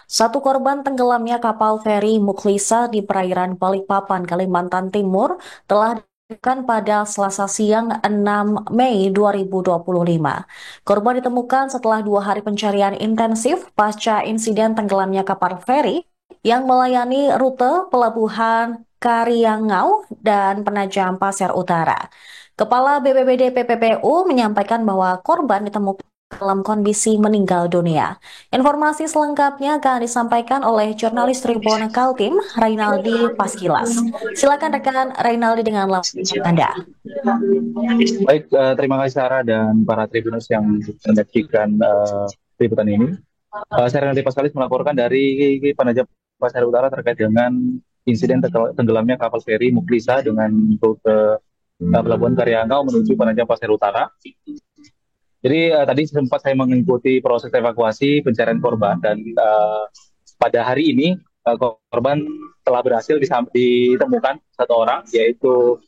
Satu korban tenggelamnya kapal feri Mukhlisa di perairan Balikpapan, Kalimantan Timur telah ditemukan pada Selasa siang 6 Mei 2025. Korban ditemukan setelah 2 hari pencarian intensif pasca insiden tenggelamnya kapal feri yang melayani rute pelabuhan Karyangau dan Penajam Pasir Utara. Kepala BPBD PPPU menyampaikan bahwa korban ditemukan dalam kondisi meninggal dunia. Informasi selengkapnya akan disampaikan oleh jurnalis Tribun Kaltim, Rainaldi Paskilas. Silakan rekan Rainaldi dengan laporan Anda. Baik, terima kasih Sarah dan para tribuners yang menyaksikan liputan ini. Saya Randy Paskalis melaporkan dari Penajam Pasir Utara terkait dengan insiden tenggelamnya kapal feri Mukhlisa dengan rute Pelabuhan Karyangau menuju Penajam Pasir Utara. Jadi tadi sempat saya mengikuti proses evakuasi pencarian korban dan pada hari ini korban telah berhasil ditemukan satu orang yaitu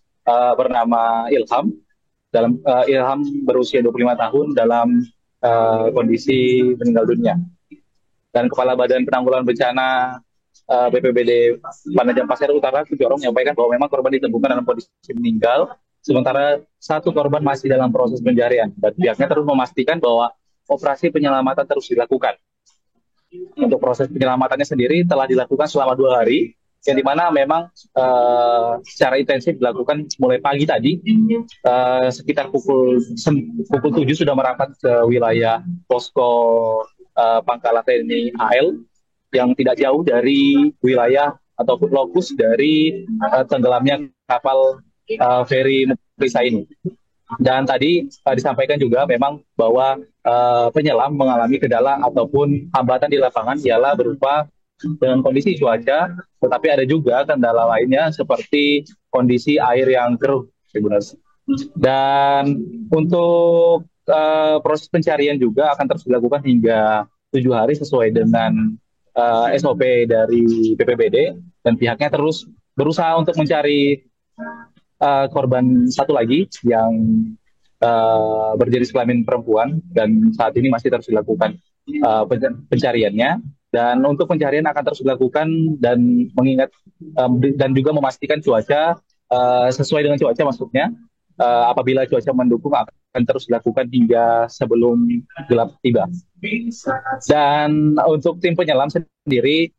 bernama Ilham. Ilham berusia 25 tahun dalam kondisi meninggal dunia. Dan Kepala Badan Penanggulangan Bencana BPBD Penajam Pasir Utara Kujorong menyampaikan bahwa memang korban ditemukan dalam kondisi meninggal, sementara satu korban masih dalam proses pencarian. Dan pihaknya terus memastikan bahwa operasi penyelamatan terus dilakukan. Untuk proses penyelamatannya sendiri telah dilakukan selama 2 hari, yang dimana memang secara intensif dilakukan mulai pagi tadi, sekitar pukul 7 sudah merapat ke wilayah posko Pangkalan TNI AL yang tidak jauh dari wilayah ataupun lokus dari tenggelamnya kapal feri Mukhlisa ini. Dan tadi disampaikan juga memang bahwa penyelam mengalami kendala ataupun hambatan di lapangan ialah berupa dengan kondisi cuaca, tetapi ada juga kendala lainnya seperti kondisi air yang keruh. Dan untuk proses pencarian juga akan terus dilakukan hingga 7 hari sesuai dengan SOP dari BPBD, dan pihaknya terus berusaha untuk mencari korban satu lagi yang berjenis kelamin perempuan, dan saat ini masih terus dilakukan pencariannya. Dan untuk pencarian akan terus dilakukan dan mengingat dan juga memastikan cuaca sesuai dengan cuaca, maksudnya apabila cuaca mendukung akan terus dilakukan hingga sebelum gelap tiba. Dan untuk tim penyelam sendiri,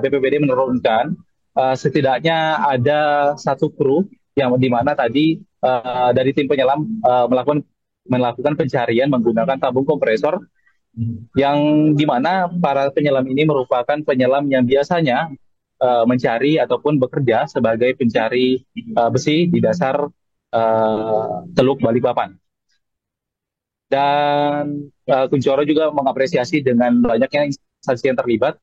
BPBD menurunkan setidaknya ada satu kru yang dimana tadi dari tim penyelam melakukan pencarian menggunakan tabung kompresor, yang dimana para penyelam ini merupakan penyelam yang biasanya mencari ataupun bekerja sebagai pencari besi di dasar Teluk Balikpapan. Dan Kunchoro juga mengapresiasi dengan banyaknya instansi yang terlibat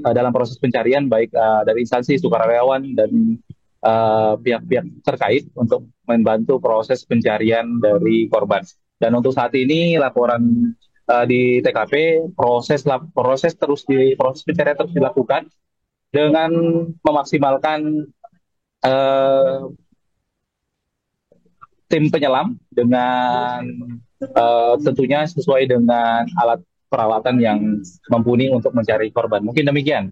dalam proses pencarian, baik dari instansi sukarelawan dan pihak-pihak terkait untuk membantu proses pencarian dari korban. Dan untuk saat ini laporan di TKP, proses pencarian terus dilakukan dengan memaksimalkan tim penyelam dengan tentunya sesuai dengan alat peralatan yang mumpuni untuk mencari korban. Mungkin demikian,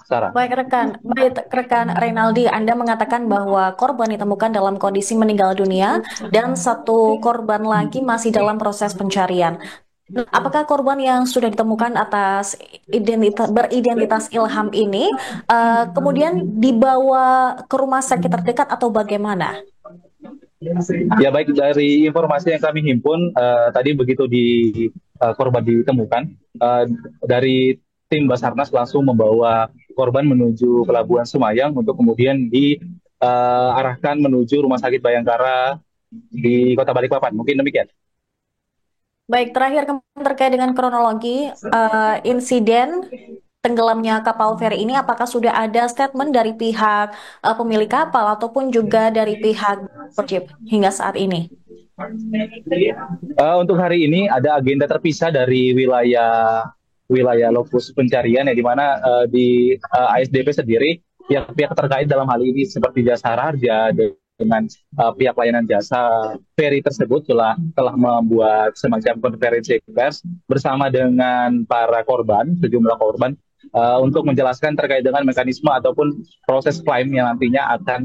Sarah. Baik rekan Renaldi, Anda mengatakan bahwa korban ditemukan dalam kondisi meninggal dunia dan satu korban lagi masih dalam proses pencarian. Apakah korban yang sudah ditemukan atas beridentitas Ilham ini kemudian dibawa ke rumah sakit terdekat atau bagaimana? Ya, baik, dari informasi yang kami himpun tadi begitu korban ditemukan, dari tim Basarnas langsung membawa korban menuju Pelabuhan Semayang untuk kemudian diarahkan menuju Rumah Sakit Bayangkara di Kota Balikpapan. Mungkin demikian. Baik, terakhir terkait dengan kronologi insiden tenggelamnya kapal feri ini, apakah sudah ada statement dari pihak pemilik kapal ataupun juga dari pihak berwajib hingga saat ini? Untuk hari ini ada agenda terpisah dari wilayah lokus pencarian, ya, di mana di ASDP sendiri pihak-pihak terkait dalam hal ini seperti Jasa Harja dengan pihak layanan jasa feri tersebut telah membuat semacam konferensi pers bersama dengan para korban, sejumlah korban, untuk menjelaskan terkait dengan mekanisme ataupun proses klaim yang nantinya akan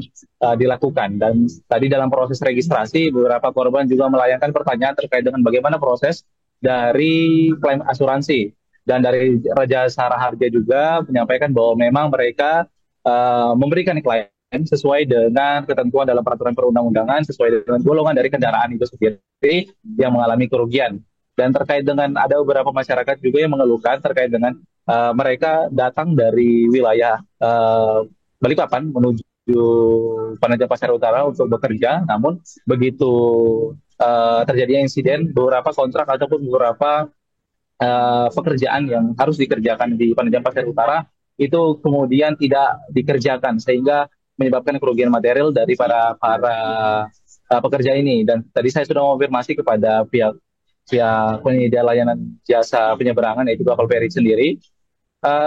dilakukan. Dan tadi dalam proses registrasi, beberapa korban juga melayangkan pertanyaan terkait dengan bagaimana proses dari klaim asuransi. Dan dari Raja Sara Harja juga menyampaikan bahwa memang mereka memberikan klaim sesuai dengan ketentuan dalam peraturan perundang-undangan, sesuai dengan golongan dari kendaraan itu sendiri yang mengalami kerugian. Dan terkait dengan ada beberapa masyarakat juga yang mengeluhkan terkait dengan mereka datang dari wilayah Balikpapan menuju Penajam Pasir Utara untuk bekerja, namun begitu terjadinya insiden, beberapa kontrak ataupun beberapa pekerjaan yang harus dikerjakan di Penajam Pasir Utara itu kemudian tidak dikerjakan sehingga menyebabkan kerugian material dari para pekerja ini. Dan tadi saya sudah mengonfirmasi kepada pihak penyedia layanan jasa penyeberangan yaitu kapal feri sendiri,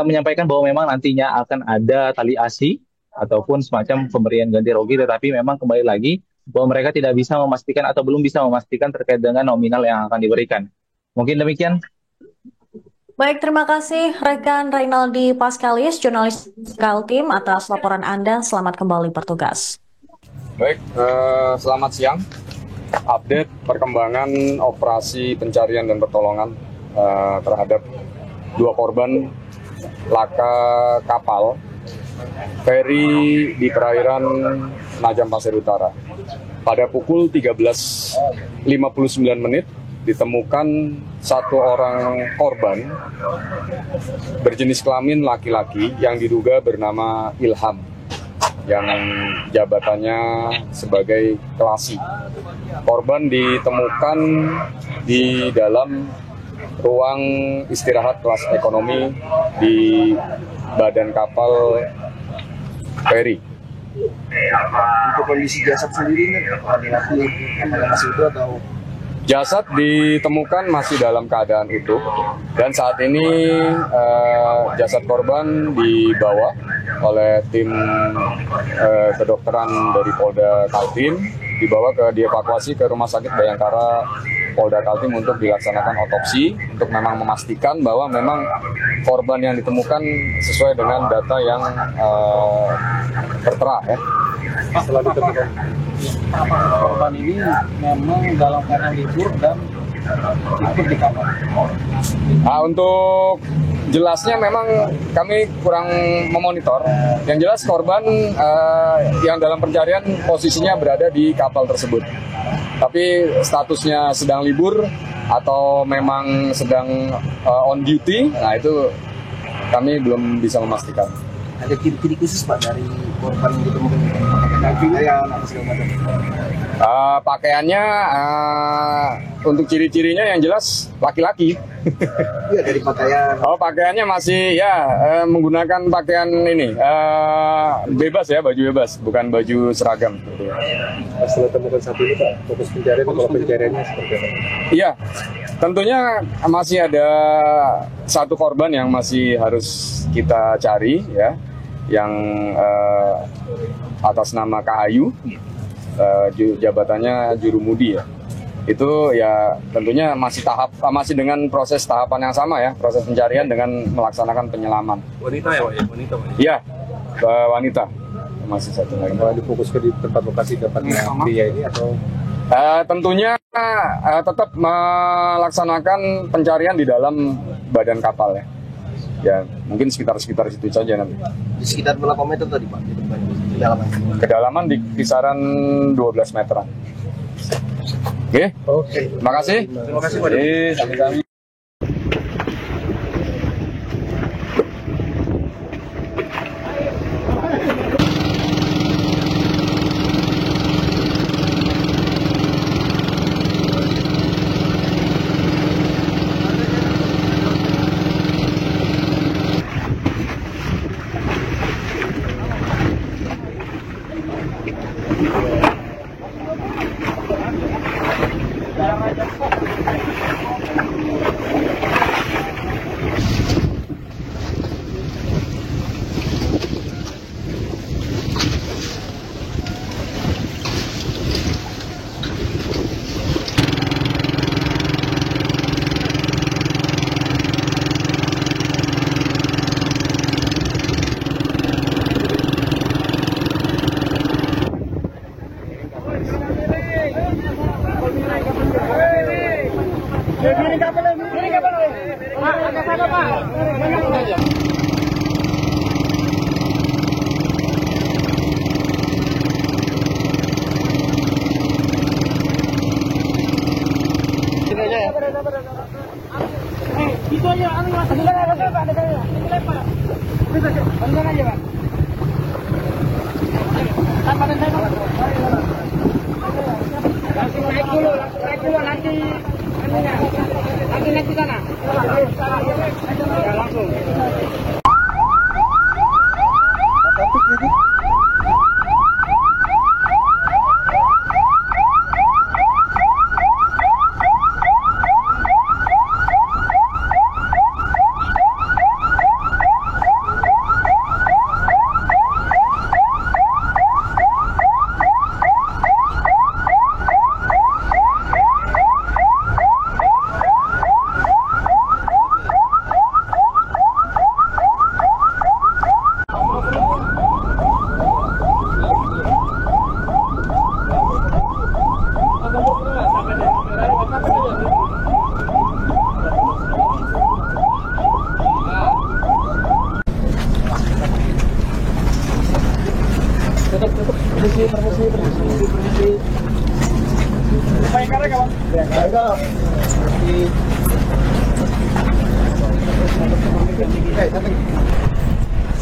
menyampaikan bahwa memang nantinya akan ada tali asi ataupun semacam pemberian ganti rugi, tetapi memang kembali lagi bahwa mereka tidak bisa memastikan atau belum bisa memastikan terkait dengan nominal yang akan diberikan. Mungkin demikian. Baik, terima kasih rekan Reynaldi Paskalis, jurnalis Kaltim atas laporan Anda. Selamat kembali bertugas. Baik, selamat siang. Update perkembangan operasi pencarian dan pertolongan terhadap 2 korban laka kapal feri di perairan Penajam Pasir Utara. Pada pukul 13.59 ditemukan 1 orang korban berjenis kelamin laki-laki yang diduga bernama Ilham, yang jabatannya sebagai kelasi. Korban ditemukan di dalam ruang istirahat kelas ekonomi di badan kapal feri. Untuk kondisi jasad sendiri, laki-laki masih utuh atau? Jasad ditemukan masih dalam keadaan utuh, dan saat ini jasad korban dibawa oleh tim kedokteran dari Polda Kaltim, dievakuasi ke Rumah Sakit Bayangkara Polda Kaltim untuk dilaksanakan otopsi, untuk memang memastikan bahwa memang korban yang ditemukan sesuai dengan data yang tertera ya. Setelah ditemukan korban ini memang dalam keadaan libur dan ikut di kapal. Nah, untuk jelasnya memang kami kurang memonitor. Yang jelas korban yang dalam pencarian posisinya berada di kapal tersebut. Tapi statusnya sedang libur atau memang sedang on duty, nah itu kami belum bisa memastikan. Ada ciri-ciri khusus Pak dari korban yang ditemukan? Pakaian atau segala macam? Pakaiannya untuk ciri-cirinya yang jelas laki-laki. Iya, dari pakaian. Oh, pakaiannya masih ya menggunakan pakaian ini bebas ya, baju bebas, bukan baju seragam. Setelah temukan satu ini Pak, fokus pencarian, kalau pencariannya seperti apa? Iya, tentunya masih ada 1 korban yang masih harus kita cari ya, yang atas nama Kak Ayu, jabatannya jurumudi ya. Itu ya tentunya masih dengan proses tahapan yang sama ya, proses pencarian dengan melaksanakan penyelaman. Wanita ya Pak? Wanita Pak? Iya, wanita. Masih 1 lagi. Kalau difokuskan di tempat lokasi dapatnya pria ini atau? Tentunya tetap melaksanakan pencarian di dalam badan kapal ya. Ya, mungkin sekitar situ saja nanti. Di sekitar berapa meter tadi Pak? Kedalaman? Kedalaman di kisaran 12 meteran. Oke. Terima kasih. Terima kasih Pak. Sami-sami. Nanti naik di sana. Ya, langsung.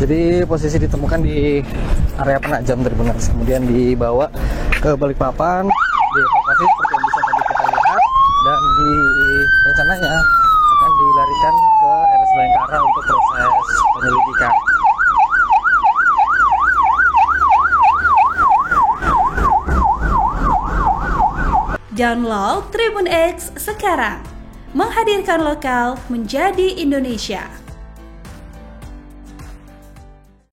Jadi posisi ditemukan di area Penajam Tribuners, kemudian dibawa ke Balikpapan, dievakuasi seperti yang bisa tadi kita lihat, dan rencananya akan dilarikan ke RS Bayangkara untuk proses penyelidikan. Download Tribun X sekarang, menghadirkan lokal menjadi Indonesia.